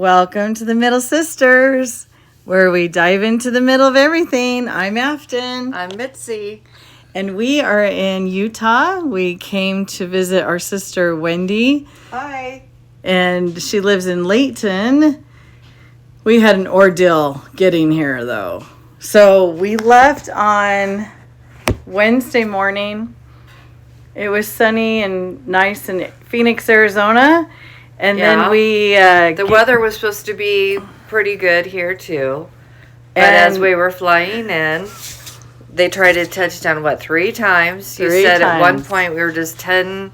Welcome to the Middle Sisters, where we dive into the middle of everything. I'm Afton. I'm Mitzi. And we are in Utah. We came to visit our sister, Wendi. Hi. And she lives in Layton. We had an ordeal getting here, though. So we left on Wednesday morning. It was sunny and nice in Phoenix, Arizona. And then we... the weather was supposed to be pretty good here, too. But as we were flying in, they tried to touch down, 3 times? You said at one point we were just 10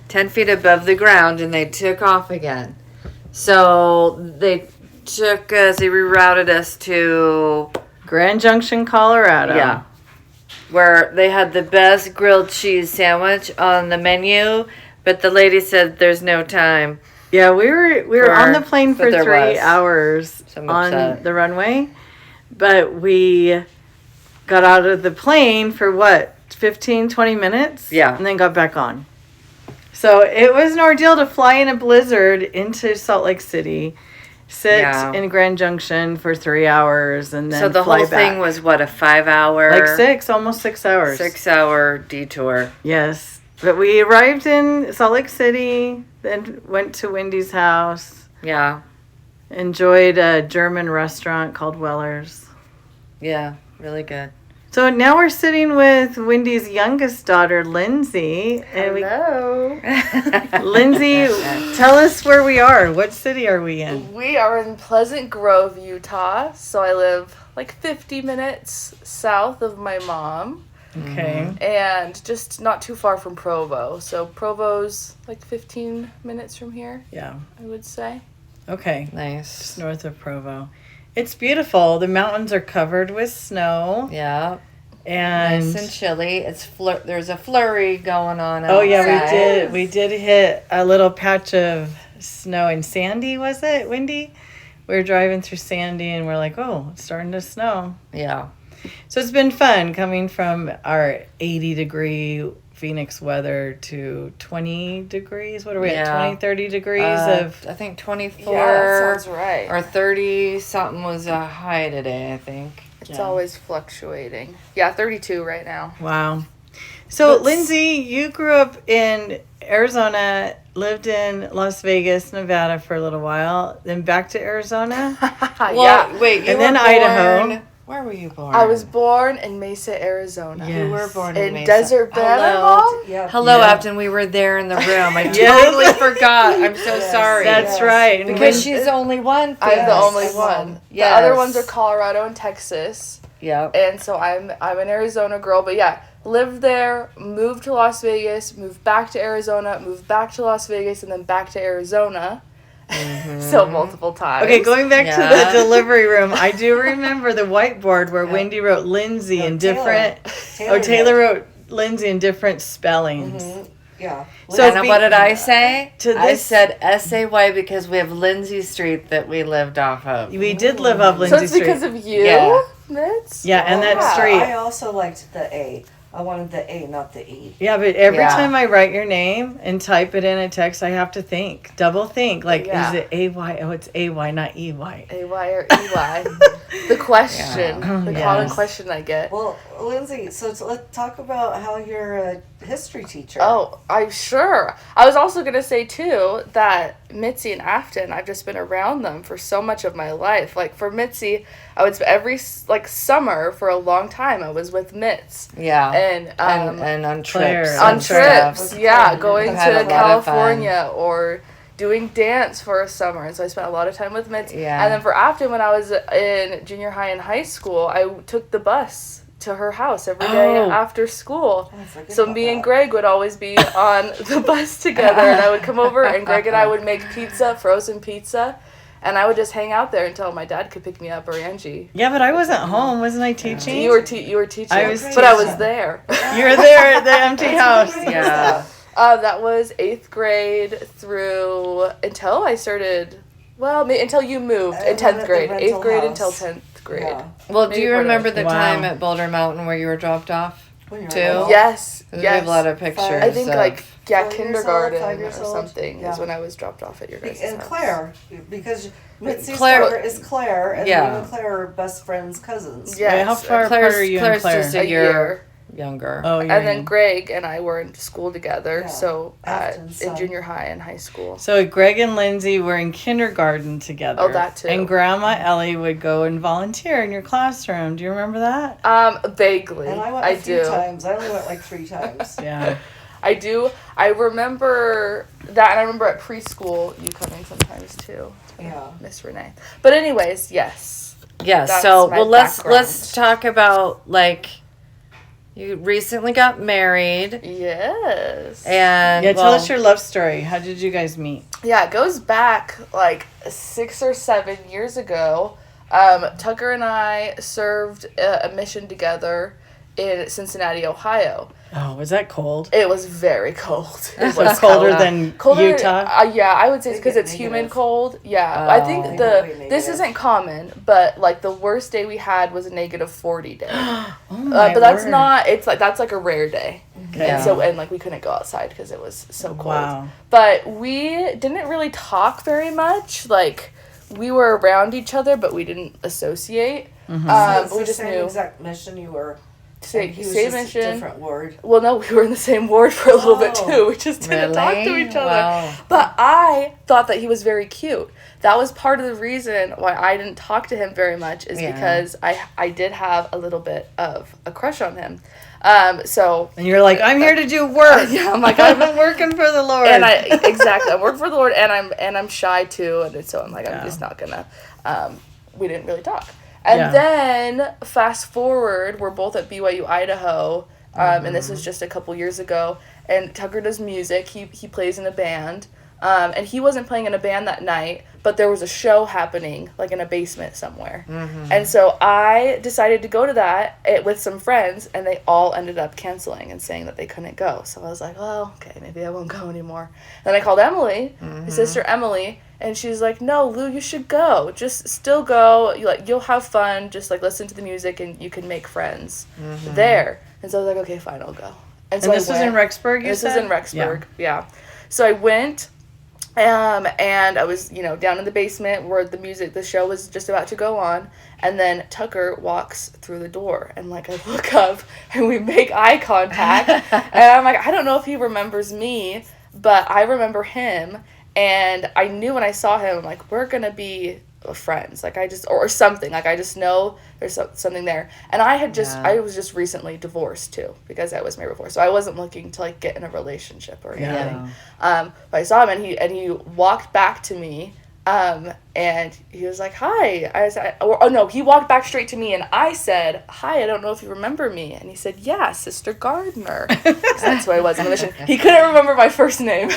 feet above the ground, and they took off again. So they took us, they rerouted us to... Grand Junction, Colorado. Yeah. Where they had the best grilled cheese sandwich on the menu, but the lady said there's no time. Yeah, we were on the plane for 3 hours on the runway, but we got out of the plane for 15, 20 minutes? Yeah. And then got back on. So it was an ordeal to fly in a blizzard into Salt Lake City, sit in Grand Junction for 3 hours, and then so the fly whole back. thing was a 5-hour? Almost 6 hours. 6-hour detour. Yes. But we arrived in Salt Lake City, then went to Wendy's house. Yeah. Enjoyed a German restaurant called Weller's. Yeah, really good. So now we're sitting with Wendy's youngest daughter, Lindsay. Hello. Lindsay, tell us where we are. What city are we in? We are in Pleasant Grove, Utah. So I live 50 minutes south of my mom. Okay. And just not too far from Provo. So Provo's 15 minutes from here. Yeah. I would say. Okay. Nice. Just north of Provo. It's beautiful. The mountains are covered with snow. Yeah. And nice and chilly. There's a flurry going on outside. Oh yeah, we did hit a little patch of snow in Sandy, was it, Wendi? We were driving through Sandy and we're like, oh, it's starting to snow. Yeah. So it's been fun coming from our 80-degree Phoenix weather to 20 degrees. What are we at? 20, 30 degrees of... I think 24. Yeah, that sounds right. Or 30 something was a high today, I think. It's always fluctuating. Yeah, 32 right now. Wow. So, Lindsay, you grew up in Arizona, lived in Las Vegas, Nevada for a little while, then back to Arizona. Yeah. Wait, and then Idaho. Where were you born? I was born in Mesa, Arizona. Yes. You were born in Mesa. Desert Banner. Hello, Afton. We were there in the room. I totally forgot. I'm so sorry. That's right. Because she's the only one. I'm the only one. Yes. The other ones are Colorado and Texas. Yep. And so I'm an Arizona girl, but yeah, lived there, moved to Las Vegas, moved back to Arizona, moved back to Las Vegas, and then back to Arizona. So multiple times. Okay, going back to the delivery room, I do remember the whiteboard where Wendi wrote Lindsay in different... Taylor wrote Lindsay in different spellings. Mm-hmm. Yeah. So what did I say? I said S-A-Y because we have Lindsay Street that we lived off of. We did live off Lindsay Street. So it's because of you, Mitz? Yeah, and that street. I also liked the A. I wanted the A, not the E. Yeah, but every time I write your name and type it in a text, I have to double think. Is it A-Y? Oh, it's A-Y, not E-Y. A-Y or E-Y. The question, the common question I get. Well, Lindsay, so let's talk about how you're a history teacher. Oh, I'm sure. I was also going to say, too, that Mitzi and Afton, I've just been around them for so much of my life. For Mitzi, I would every, summer for a long time, I was with Mitz. Yeah. And on trips. On trips, going to had a lot of California or doing dance for a summer. And so I spent a lot of time with Mitz. Yeah. And then for Afton, when I was in junior high and high school, I took the bus to her house every day after school. So me and Greg would always be on the bus together, and I would come over, and Greg and I would make pizza, frozen pizza, and I would just hang out there until my dad could pick me up or Angie. Yeah, but I wasn't home. Wasn't I teaching? You were teaching. I was but I was there. You were there at the empty house. Yeah. That was 8th grade until I started, until you moved in 10th grade. 8th grade until 10th grade. Yeah. Well, do you remember the time at Boulder Mountain where you were dropped off? When you were Two? little? Yes. We have a lot of Five. pictures. I think of- like 4 years kindergarten old, 5 or years old. something Yeah. is when I was dropped off at your guys' And house. Claire, because Mitzi's Claire- daughter is Claire, and Yeah. you and Claire are best friends, cousins. Yes. Wait, how far apart are you and Claire's Claire? just A a year year. younger. Oh, And then Greg and I were in school together, Yeah. so Afton's in son. junior high and high school. So Greg and Lindsay were in kindergarten together. Oh, that too. And Grandma Ellie would go and volunteer in your classroom. Do you remember that? Vaguely. And I went I a few do. times. I only went like 3 times. Yeah. I do. I remember that, and I remember at preschool you coming sometimes too. Yeah. Miss Renee. But anyways, yes. Yeah, That's so my well let's background. talk about like you recently got married Yes. and Yeah, tell well, us your love story. How did you guys meet? Yeah, it goes back like 6 or 7 years ago. Tucker and I served a mission together in Cincinnati, Ohio. Oh, was that cold? It was very cold. It So was colder cold. than colder. Utah? Yeah, I would say They because get it's negative. humid cold. Yeah, I think Oh. They the get way this negative. isn't common, but like the worst day we had was a -40 day. Oh my But that's word. not. It's like that's like a rare day. Okay. And so and like we couldn't go outside because it was so cold. Wow. But we didn't really talk very much. Like we were around each other, but we didn't associate. So it's We the just same knew. exact mission you were. Same, and he was same just a mission. different ward. Well, no, we were in the same ward for a little bit Oh. too. We just didn't talk to Really? each other. Wow. But I thought that he was very cute. That was part of the reason why I didn't talk to him very much is Yeah. because I did have a little bit of a crush on him. So And you're like, I'm here to do work. yeah, I'm like I'm working for the Lord. and I exactly I work for the Lord and I'm shy too, and so I'm like I'm Yeah. just not gonna. We didn't really talk. And Yeah. then fast forward, we're both at BYU Idaho, and this was just a couple years ago. And Tucker does music. He plays in a band, and he wasn't playing in a band that night, but there was a show happening like in a basement somewhere. And so I decided to go to that with some friends, and they all ended up canceling and saying that they couldn't go. So I was like, well, okay, maybe I won't go anymore. Then I called Emily, his sister Emily. And she's like, no, Lou, you should go. Just still go. You'll have fun. Just like listen to the music and you can make friends there. And so I was like, okay, fine, I'll go. and so this was in Rexburg, you This said? was in Rexburg, yeah. So I went, and I was, down in the basement where the show was just about to go on. And then Tucker walks through the door, and like I look up, and we make eye contact. And I'm like, I don't know if he remembers me, but I remember him. And I knew when I saw him, I'm like, we're going to be friends. Like, or something. Like, I just know there's something there. And I was just recently divorced, too, because I was married before. So I wasn't looking to, like, get in a relationship or anything. But I saw him, and he walked back to me. And he was like, hi. He walked back straight to me, and I said, hi, I don't know if you remember me. And he said, yeah, Sister Gardner. That's who I was on the mission. He couldn't remember my first name.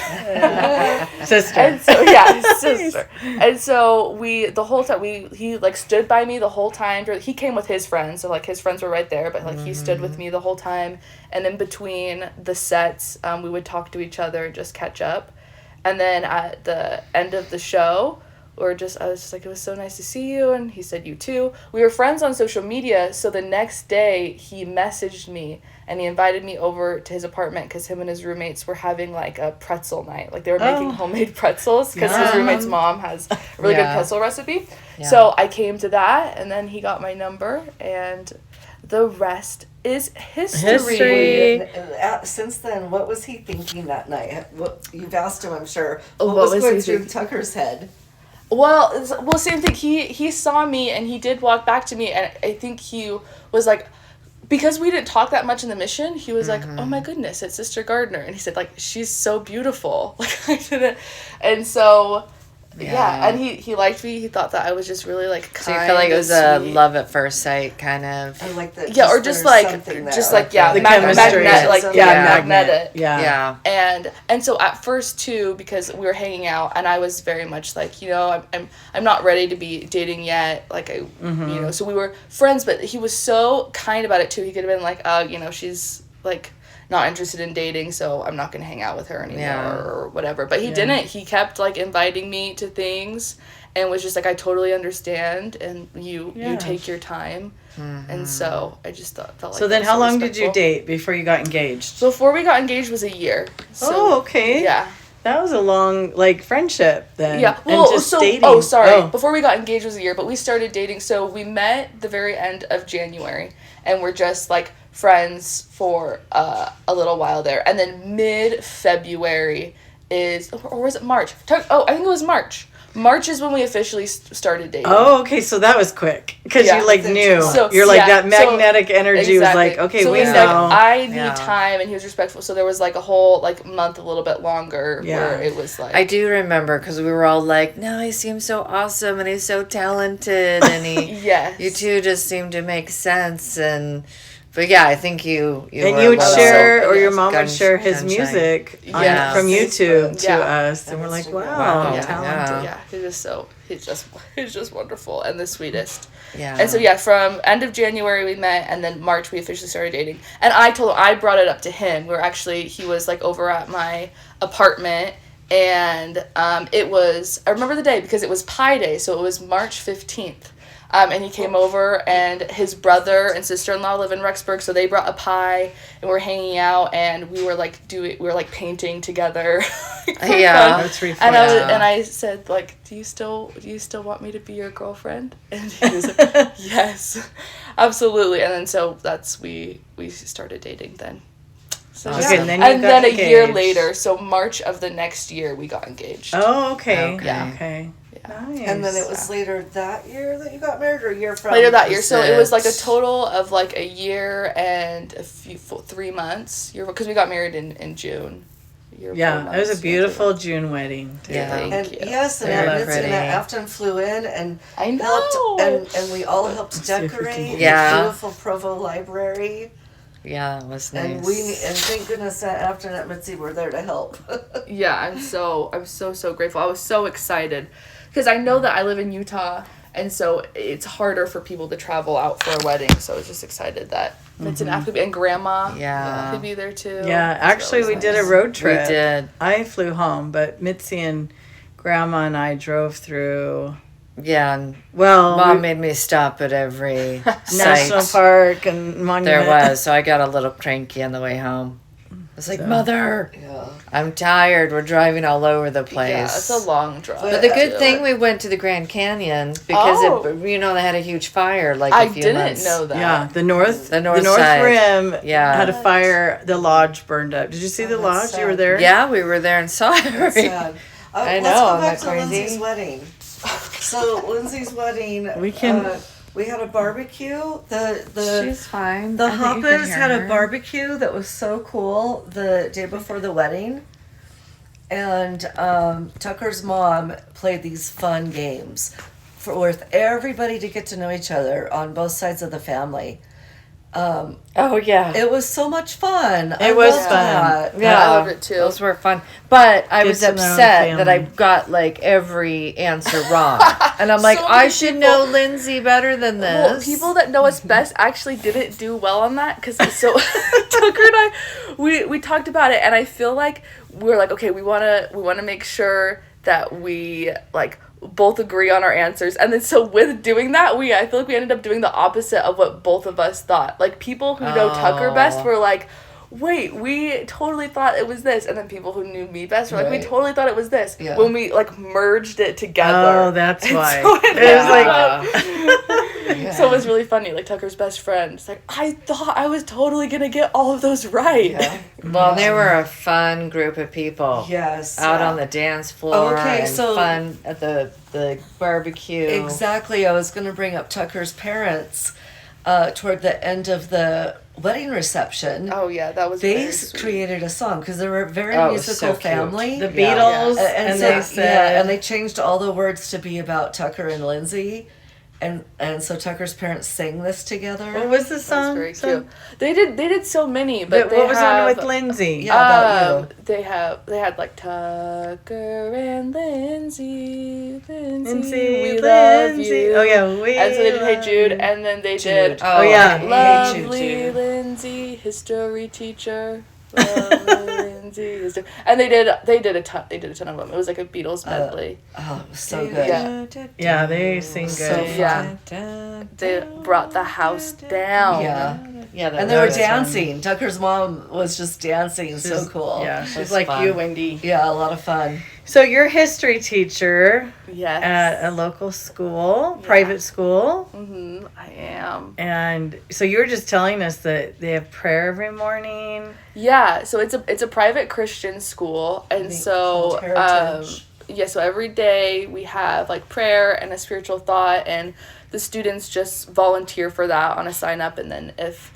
Sister. And so, yeah, his sister. And so the whole time, he like stood by me the whole time. He came with his friends, so like his friends were right there, but like he stood with me the whole time. And in between the sets, we would talk to each other and just catch up. And then at the end of the show, I was just like, it was so nice to see you. And he said, you too. We were friends on social media. So the next day he messaged me and he invited me over to his apartment because him and his roommates were having like a pretzel night. Like they were making homemade pretzels because his roommate's mom has a really good pretzel recipe. Yeah. So I came to that, and then he got my number, and the rest is history. Since then, what was he thinking that night? You've asked him, I'm sure. What was was going he through thinking? Tucker's head? Well, same thing. He saw me, and he did walk back to me, and I think he was like, because we didn't talk that much in the mission, he was like, oh my goodness, it's Sister Gardner. And he said, like, she's so beautiful. Like, I didn't. And so, yeah. And he liked me. He thought that I was just really, like, kind. So you feel like it was a love at first sight kind of. I like that. Yeah, or just like, the chemistry. magnetic. Yeah. And so at first too, because we were hanging out, and I was very much like, I'm not ready to be dating yet. Like so we were friends, but he was so kind about it too. He could have been like, she's like not interested in dating, so I'm not gonna hang out with her anymore or whatever. But he didn't. He kept like inviting me to things. and was just like, I totally understand, and you take your time. And so I just felt like. So then how long did you date before you got engaged? Before we got engaged was a year. So, okay. Yeah. That was a long, friendship then. Yeah. Well, and just dating. Oh, sorry. Before we got engaged was a year, but we started dating. So we met the very end of January, and we're just, friends for a little while there. And then mid-February or was it March? I think it was March. March is when we officially started dating. Oh, okay. So that was quick. Because you, knew. So, you're that magnetic energy was like, okay, so we So know. I need time, and he was respectful. So there was, a whole, month, a little bit longer, where it was, I do remember, because we were all like, no, he seems so awesome, and he's so talented, and he... Yes. You two just seem to make sense, and... But yeah, I think you and you would share, or your mom would share his music from YouTube to us, and we're like, wow, talented. Yeah, he's just wonderful and the sweetest. Yeah. And so from end of January we met, and then March we officially started dating. And I brought it up to him. He was over at my apartment, and I remember the day because it was Pi Day, so it was March 15th. And he came over, and his brother and sister-in-law live in Rexburg, so they brought a pie, and we're hanging out, and we were painting together. That's really fun. And I said, do you still want me to be your girlfriend? And he was like, yes, absolutely. And then so we started dating then. So and then a year later, so March of the next year, we got engaged. Oh, okay. Okay. Nice. And then it was later that year that you got married, or a year from? Later that year. So it was a total of a year and 3 months. Because we got married in June. It was a beautiful June wedding. And Mitzi and Afton flew in and I know. helped, and we all helped decorate the beautiful Provo library. Yeah, it was nice. And thank goodness that Afton and Mitzi were there to help. Yeah, I'm so grateful. I was so excited because I know that I live in Utah, and so it's harder for people to travel out for a wedding. So I was just excited that Mitzi and Afton and Grandma could be there too. Yeah, actually we did a road trip. We did. I flew home, but Mitzi and Grandma and I drove through. Yeah, and Mom made me stop at every national park and monument. There was, so I got a little cranky on the way home. I was like, Mother, I'm tired. We're driving all over the place. Yeah, it's a long drive. But the good thing we went to the Grand Canyon because they had a huge fire a few months. I didn't know that. Yeah, the north side. rim had a fire. The lodge burned up. Did you see the lodge? Sad. You were there? Yeah, we were there and saw it. That's sad. I know. Let's go back Isn't to that crazy? Lindsay's wedding. So Lindsay's wedding, we had a barbecue. She's fine. The Hoppers had a barbecue that was so cool the day before the wedding. And Tucker's mom played these fun games with everybody to get to know each other on both sides of the family. It was so much fun. It was fun. That. Yeah, I loved it too. Those were fun. But I was upset that I got every answer wrong. And I'm like, I should know Lindsay better than this. Well, people that know us best actually didn't do well on that because so Tucker and I we talked about it, and I feel like we're like, okay, we wanna make sure that we both agree on our answers, and then so with doing that I feel like we ended up doing the opposite of what both of us thought. People who know Tucker best were like, wait, we totally thought it was this, and then people who knew me best were like, we totally thought it was this. When we merged it together. Oh, that's why. So It was so it was really funny. Tucker's best friend. It's I thought I was totally gonna get all of those right. Yeah. Well, they were a fun group of people. Yes. Out on the dance floor. Okay, and so fun at the barbecue. Exactly. I was going to bring up Tucker's parents toward the end of the wedding reception. Oh yeah, that was. They created a song because they were a very musical family. The Beatles, and they said, and they changed all the words to be about Tucker and Lindsay. And so Tucker's parents sang this together. What was the song? That was very cute. They did so many, but what was on with Lindsay? Yeah, about you. They had Tucker and Lindsay, we love you. Oh yeah, and so they did Hey Jude, and then they did Hey Lovely Jude. Lindsay, history teacher. Lovely Lindsay, is different. And they did a ton of them. It was like a Beatles medley. Oh, it was so good. Yeah, they sing good. So fun. They brought the house down. Yeah, and they were dancing. Tucker's mom was just dancing. So cool. Yeah, she's like fun. you, Wendi. Yeah, a lot of fun. So you're a history teacher Yes. at a local school, private school. Mm-hmm. I am. And so you were just telling us that they have prayer every morning. Yeah, so it's a private Christian school, and so so every day we have like prayer and a spiritual thought, and the students just volunteer for that on a sign up, and then if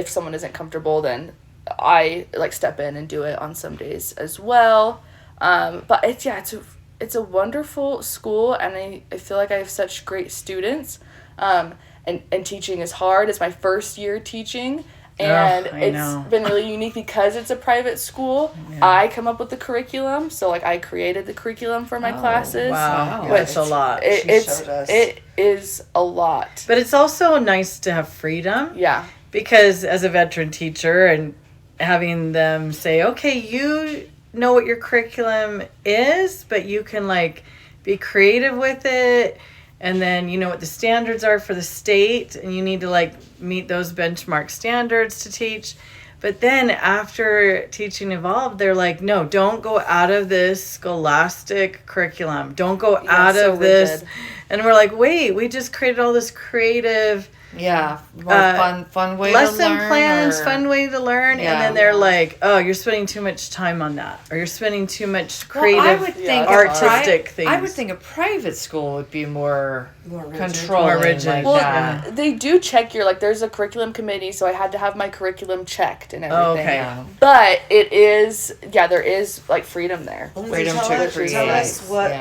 someone isn't comfortable, then I like step in and do it on some days as well. But it's a wonderful school, and I feel like I have such great students. And teaching is hard. It's my first year teaching. And it's been really unique because it's a private school. Yeah. I come up with the curriculum, so like I created the curriculum for my classes. Wow, that's a lot. It is a lot. But it's also nice to have freedom. Yeah. Because as a veteran teacher and having them say, okay, you know what your curriculum is, but you can like be creative with it. And then you know what the standards are for the state, and you need to like meet those benchmark standards to teach. But then after Teaching Evolved, they're like, no, don't go out of this scholastic curriculum. Don't go out of this. And we're like, wait, we just created all this creative more fun way lesson to learn, plans, fun way to learn, Yeah. and then they're like, oh, you're spending too much time on that, or you're spending too much creative, artistic things. I would think a private school would be more controlling, more rigid. like Well, that. they do check your there's a curriculum committee, so I had to have my curriculum checked and everything. Oh, okay. Yeah. But it is there is like freedom there. Freedom to create. Tell us what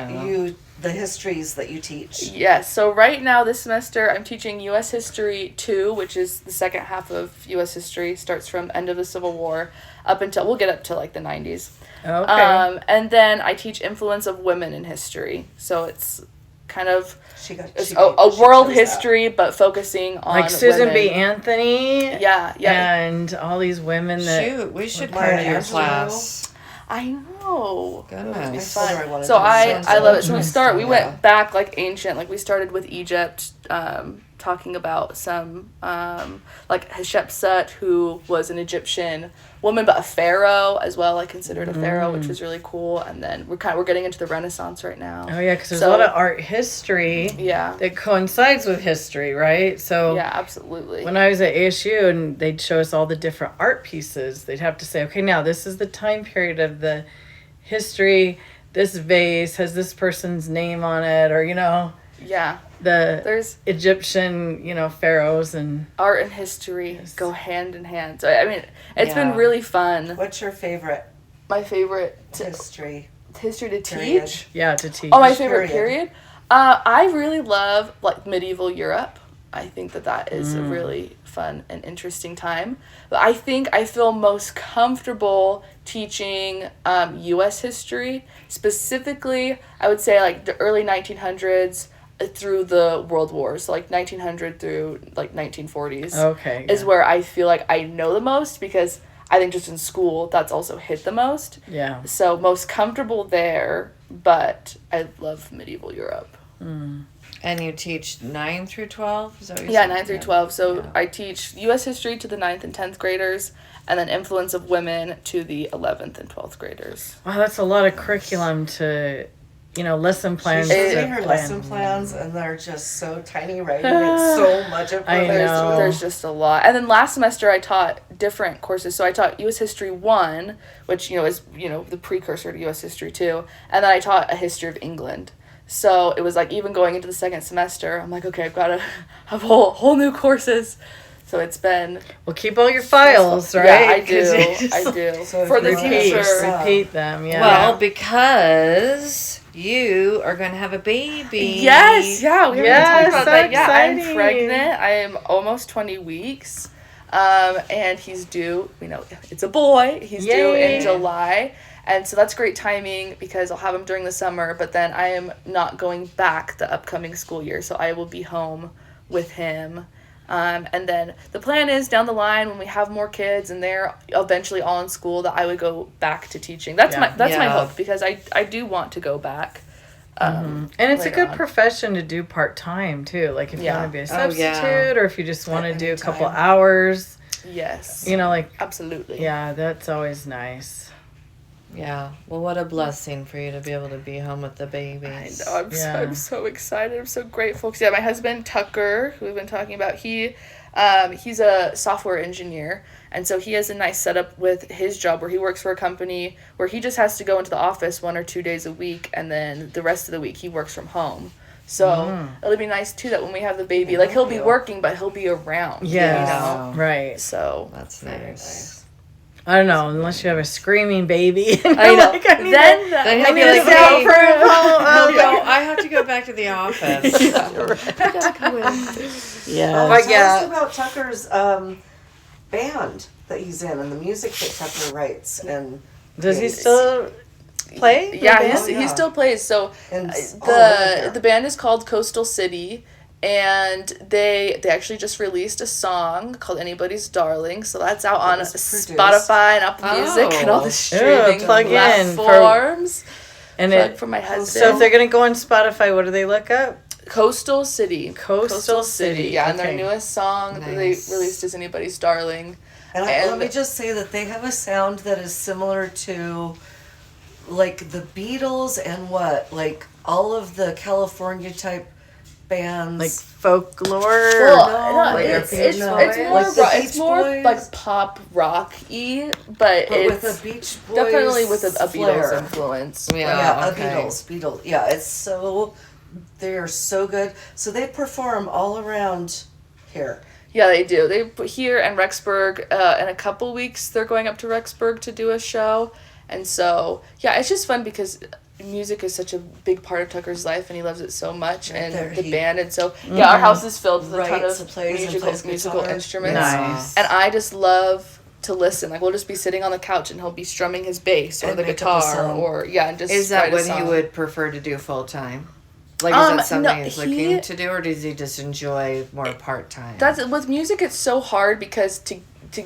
the histories that you teach. Yes, so right now this semester I'm teaching U.S. History 2, which is the second half of U.S. History, starts from end of the Civil War up until, we'll get up to like the 90s. Okay. And then I teach influence of women in history, so it's kind of a world history, but focusing on like Susan women. B. Anthony. Yeah. And all these women that... Shoot, we should part of your class. I know. Goodness. Fun. So I love it. So we went back like ancient, like we started with Egypt, talking about some like Hatshepsut, who was an Egyptian woman, but a pharaoh as well, like considered a pharaoh, which was really cool. And then we're getting into the Renaissance right now. Oh yeah, because there's a lot of art history that coincides with history, right? So yeah, absolutely. When I was at ASU and they'd show us all the different art pieces, they'd have to say, okay, now this is the time period of the history. This vase has this person's name on it, or there's Egyptian, pharaohs, and art and history go hand in hand. So I mean, it's been really fun. What's your favorite? My favorite history to teach? Yeah, to teach. Oh, my favorite period? I really love like medieval Europe. I think that is a really fun and interesting time. But I think I feel most comfortable teaching U.S. history. Specifically, I would say like the early 1900s through the World Wars, so like 1900 through like 1940s. Okay. Is where I feel like I know the most, because I think just in school that's also hit the most. Yeah. So most comfortable there, but I love medieval Europe. And you teach 9 through 12? Is that what you Yeah, said? 9 through 12. So I teach U.S. history to the 9th and 10th graders, and then influence of women to the 11th and 12th graders. Wow, that's a lot of curriculum to, lesson plans. She's using her lesson plans, and they're just so tiny writing. It's so much of I know. There's just a lot. And then last semester I taught different courses. So I taught U.S. History 1, which, is, the precursor to U.S. History 2. And then I taught a history of England. So it was like, even going into the second semester, I'm like, okay, I've got to have whole new courses. So it's been... Well, keep all your files, right? Yeah, I do. So for the future. Repeat them, yeah. Well, because you are going to have a baby. Yes, yeah. We haven't talked about so that. Yeah, I'm exciting. pregnant. I am almost 20 weeks. And he's due, it's a boy. He's due in July. And so that's great timing, because I'll have him during the summer, but then I am not going back the upcoming school year. So I will be home with him And then the plan is down the line when we have more kids and they're eventually all in school that I would go back to teaching. That's my hope, because I do want to go back. And it's a good profession to do part-time too. Like if you want to be a substitute or if you just want to do a couple hours. Yes. Like absolutely. Yeah, that's always nice. Yeah. Well, what a blessing for you to be able to be home with the babies. I know. I'm so excited. I'm so grateful. 'Cause, my husband Tucker, who we've been talking about, he's a software engineer, and so he has a nice setup with his job where he works for a company where he just has to go into the office 1 or 2 days a week, and then the rest of the week he works from home. So it'll be nice too that when we have the baby, he'll be working, but he'll be around. Yeah, right. So that's nice. I don't know, unless you have a screaming baby. I know. Then he'll be like, I have to go back to the office. Tell us about Tucker's band that he's in and the music that Tucker writes. And does he still play? Yeah, he still plays. So the band is called Coastal City. And they actually just released a song called Anybody's Darling. So that's out on Spotify and Apple Music and all the streaming platforms. And for my husband. So if they're going to go on Spotify, what do they look up? Coastal City. Coastal City. Yeah, and their newest song that they released is Anybody's Darling. And let me just say that they have a sound that is similar to like the Beatles and all of the California type bands, like folklore. It's more like pop rock-y, but it's with a Beach Boys definitely with a Beatles influence. Beatles. Yeah, they are so good. So they perform all around here. Yeah, they do. They put here and Rexburg. In a couple weeks, they're going up to Rexburg to do a show, and so it's just fun because music is such a big part of Tucker's life, and he loves it so much, and the band, and so our house is filled with a ton of musical instruments. Nice. And I just love to listen. Like we'll just be sitting on the couch, and he'll be strumming his bass or the guitar, and just. Is that what he would prefer to do full time? Like is that something he's looking to do, or does he just enjoy more part time? That's with music. It's so hard because to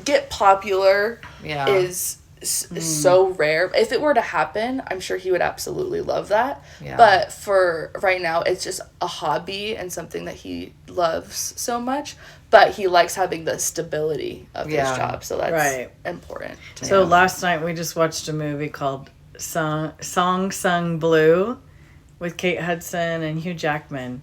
get popular is so rare. If it were to happen, I'm sure he would absolutely love that. Yeah. But for right now, it's just a hobby and something that he loves so much. But he likes having the stability of his job, so that's important. So last night we just watched a movie called Song Sung Blue with Kate Hudson and Hugh Jackman.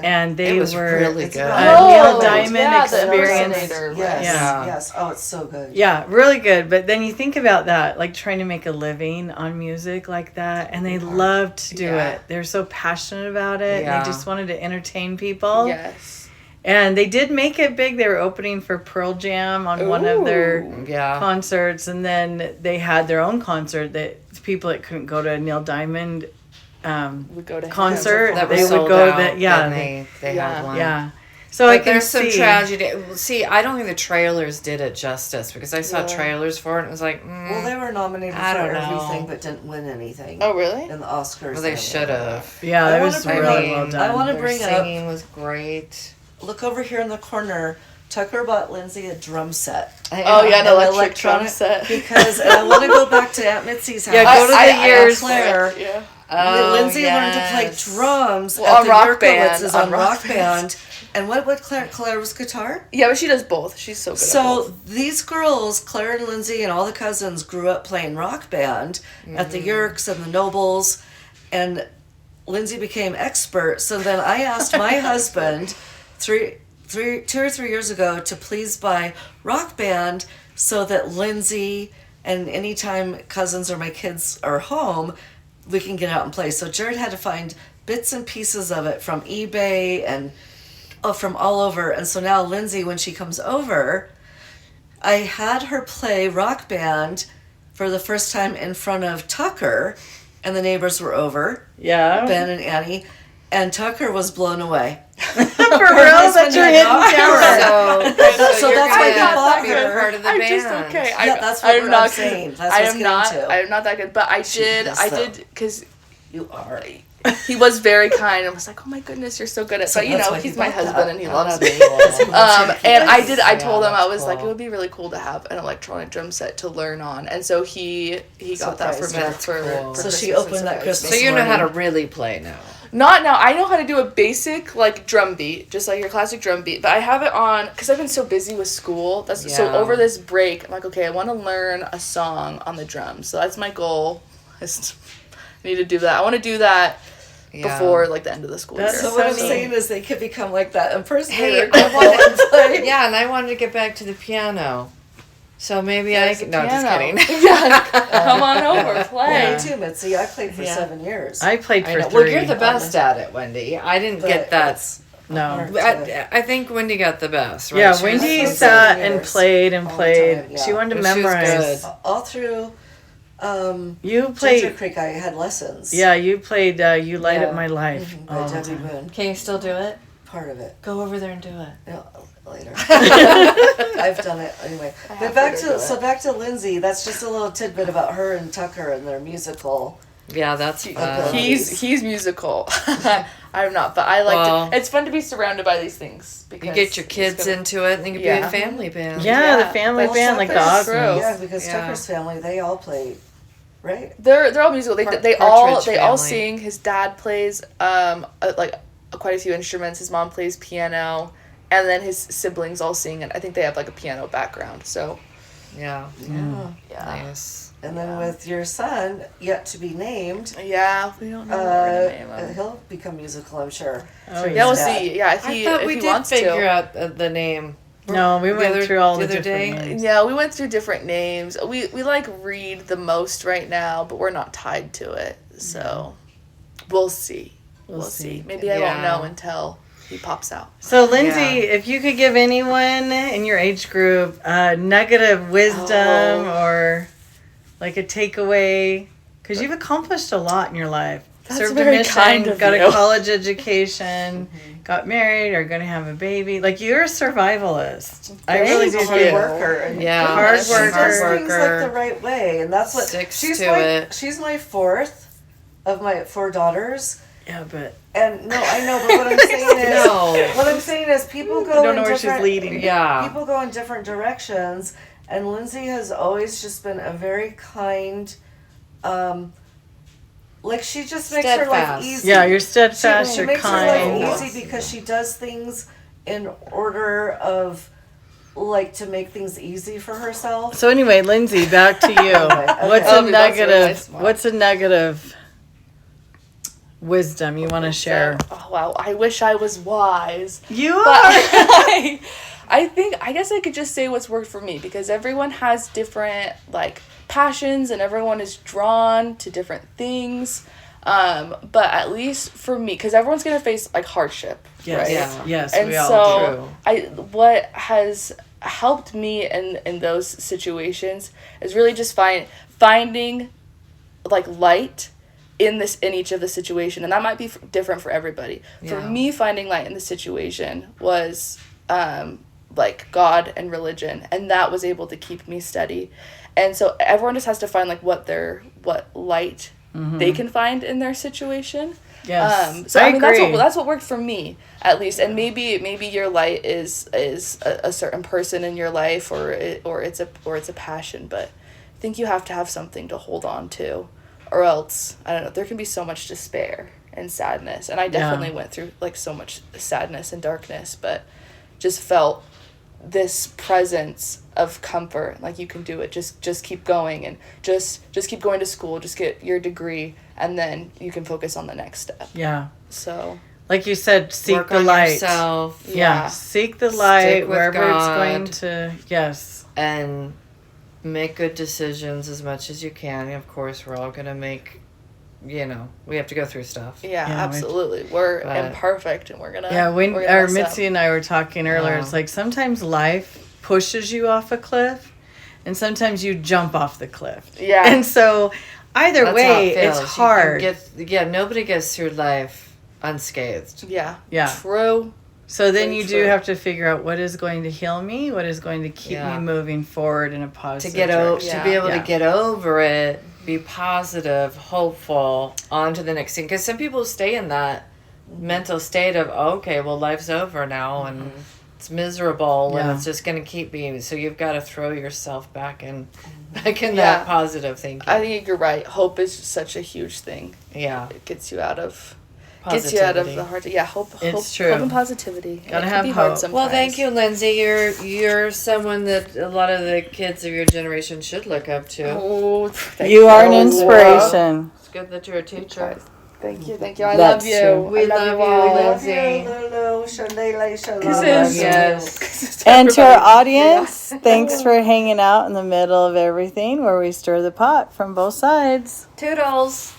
And they were really good. Neil Diamond experience. Yes. Oh, it's so good. Yeah, really good. But then you think about that, like trying to make a living on music like that, and they love to do it. They're so passionate about it. And they just wanted to entertain people. Yes. And they did make it big. They were opening for Pearl Jam on one of their concerts, and then they had their own concert that people that couldn't go to a Neil Diamond would go to concert. They would go. They had one. Yeah. So but there's some tragedy. See, I don't think the trailers did it justice because I saw trailers for it and it was like, well, they were nominated for everything but didn't win anything. Oh, really? In the Oscars. Well, they should have. Yeah, that was really well done. I want to bring up. Singing was great. Look over here in the corner. Tucker bought Lindsay a drum set. An electric drum set. Because I want to go back to Aunt Mitzi's house. Yeah, go to the years. Claire. Yeah. Lindsay learned to play drums at the Rock Band. On Rock Band. And what Claire was guitar? Yeah, but she does both. She's so good at both. So these girls, Claire and Lindsay and all the cousins, grew up playing Rock Band at the Yerks and the Nobles. And Lindsay became expert. So then I asked my husband 2 or 3 years ago to please buy Rock Band so that Lindsay and anytime cousins or my kids are home, we can get out and play. So Jared had to find bits and pieces of it from eBay and from all over. And so now Lindsay, when she comes over, I had her play Rock Band for the first time in front of Tucker, and the neighbors were over. Yeah. Ben and Annie. And Tucker was blown away. For real? That's your hidden camera. So that's why he bought her. Part of the band. Just okay. That's what I'm saying. That's I am not that good. But I did, because you are. he was very kind and was like, oh my goodness, you're so good at. So But you that's know, why he's he my bought husband that. and he Oh, loves that's me. cool. And I told him, Yeah, I was that's like, it cool. would be really cool to have an electronic drum set to learn on. And so he got that for me That's for, cool. for So she Christmas and opened that surprised Christmas me. So you know how to morning. really play now. Not now. I know how to do a basic like drum beat, just like your classic drum beat. But I have it on because I've been so busy with school. So Yeah. over this break, I'm like, okay, I want to learn a song on the drums. So that's my goal. I need to do that. I want to do that before like the end of the school That's year. So what I'm So neat. saying is they could become like that Hey, impersonator. I want and play. Yeah, and I wanted to get back to the piano. So maybe I There's could. the No, just piano. kidding. Yeah, come on over, play. Me too, Mitzi. I played for Yeah. 7 years. I played I for know. 3. Well, you're the best at it, Wendy. I didn't But get that. it's No. hard I think Wendy got the best, right? Yeah, She was Wendy played sat 7 and years. played and All the played. time, yeah. She wanted to But she was memorize. good. all through You Ginger played. Creek. I had lessons. Yeah, you played. You light Yeah. up my life. By all the Debbie time. Boone. Can you still do it? Part of it. Go over there and do it. No, later. I've done it anyway. have But back to to do it. back to Lindsay. That's just a little tidbit about her and Tucker and their musical. Yeah, that's fun. He's musical. I'm not, but I like Well- to. It's fun to be surrounded by these things You because get your it's kids gonna- into it, and it could be Yeah. a family band. Yeah, the Yeah, family that's band, like the Tucker's Osmonds. true. Yeah, because Yeah. Tucker's family, they all play, right? They're all musical. They Partridge all Family. sing. His dad plays like quite a few instruments. His mom plays piano, and then his siblings all sing. And I think they have like a piano background. So Yeah. yeah, Nice. And then with your son, yet to be named, yeah. We don't know what we're gonna name him. he'll become musical, I'm sure. Oh, Through Yeah, we'll his dad. see. Yeah, if I he thought if we he did wants figure to. out the name. No, we went through all the other different day? names. Yeah, we went through different names. We like Reed the most right now, but we're not tied to it. So we'll see. We'll see. Maybe I won't Yeah. know until he pops out. So, Lindsay, Yeah. if you could give anyone in your age group a nugget of wisdom or like a takeaway, because you've accomplished a lot in your life. That's Served very a mission, kind of got you. a college education, got married, are going to have a baby. Like, you're a survivalist. I really She's do a hard feel. worker. And Yeah. Hard she worker. does things like Worker. the right way, and that's what Sticks she's to my it. she's my fourth of my 4 daughters. Yeah, but And no, I know, but what I'm saying is, No. what I'm saying is, people go I don't in know where she's different. leading. Yeah. People go in different directions, and Lindsay has always just been a very kind. Like she just makes her life Steadfast. easy. yeah, you're steadfast, She you're makes her kind. life easy because she does things in order of, like, to make things easy for herself. So anyway, Lindsay, back to you. What's Oh, a that's really nugget of smart. what's a nugget of wisdom you want to share? Oh wow, I wish I was wise. You But are. I guess I could just say what's worked for me because everyone has different like passions and everyone is drawn to different things. But at least for me, because everyone's gonna face like hardship, Yes, right? Yeah. yes, And we all so do. what has helped me in those situations is really just finding like light in each of the situation, and that might be different for everybody. For Yeah. me, finding light in the situation was like God and religion, and that was able to keep me steady. And so everyone just has to find like what light they can find in their situation. Yes, So I mean agree. that's what worked for me at least, and maybe your light is a certain person in your life or it's a passion, but I think you have to have something to hold on to, or else I don't know, there can be so much despair and sadness, and I definitely went through like so much sadness and darkness, but just felt this presence of comfort, like you can do it, just keep going, and just keep going to school, just get your degree, and then you can focus on the next step. Yeah, So like you said, seek Work the on light. yourself Yeah, Yeah. seek the light with wherever it's God. going to. Yes, and make good decisions as much as you can. Of course, we're all gonna make. We have to go through stuff. yeah, Yeah, absolutely, we're but- imperfect, and we're gonna yeah. When we're gonna mess Mitzi up. and I were talking earlier, Yeah. it's like sometimes life pushes you off a cliff, and sometimes you jump off the cliff. Yeah. And so, either That's way, how it it's feels. You can hard. nobody gets through life unscathed. Yeah. Yeah. True. So then Very you do true. have to figure out what is going to heal me, what is going to keep Yeah. me moving forward in a positive To direction. be able Yeah. to get over it, be positive, hopeful, on to the next thing. Because some people stay in that mental state of, okay, well, life's over now, and it's miserable, and it's just going to keep being. So you've got to throw yourself back in that positive thinking. I think you're right. Hope is such a huge thing. Yeah. It gets you out of... Positivity. Gets you out of the hard. Yeah, hope. It's true. Hope and positivity. Gotta have hope. Well, thank you, Lindsay. You're someone that a lot of the kids of your generation should look up to. Oh, you are an inspiration. It's good that you're a teacher. Thank you. I love you. True. We love you, Lindsay. Yes. And to our audience, thanks for hanging out in the middle of everything where we stir the pot from both sides. Toodles.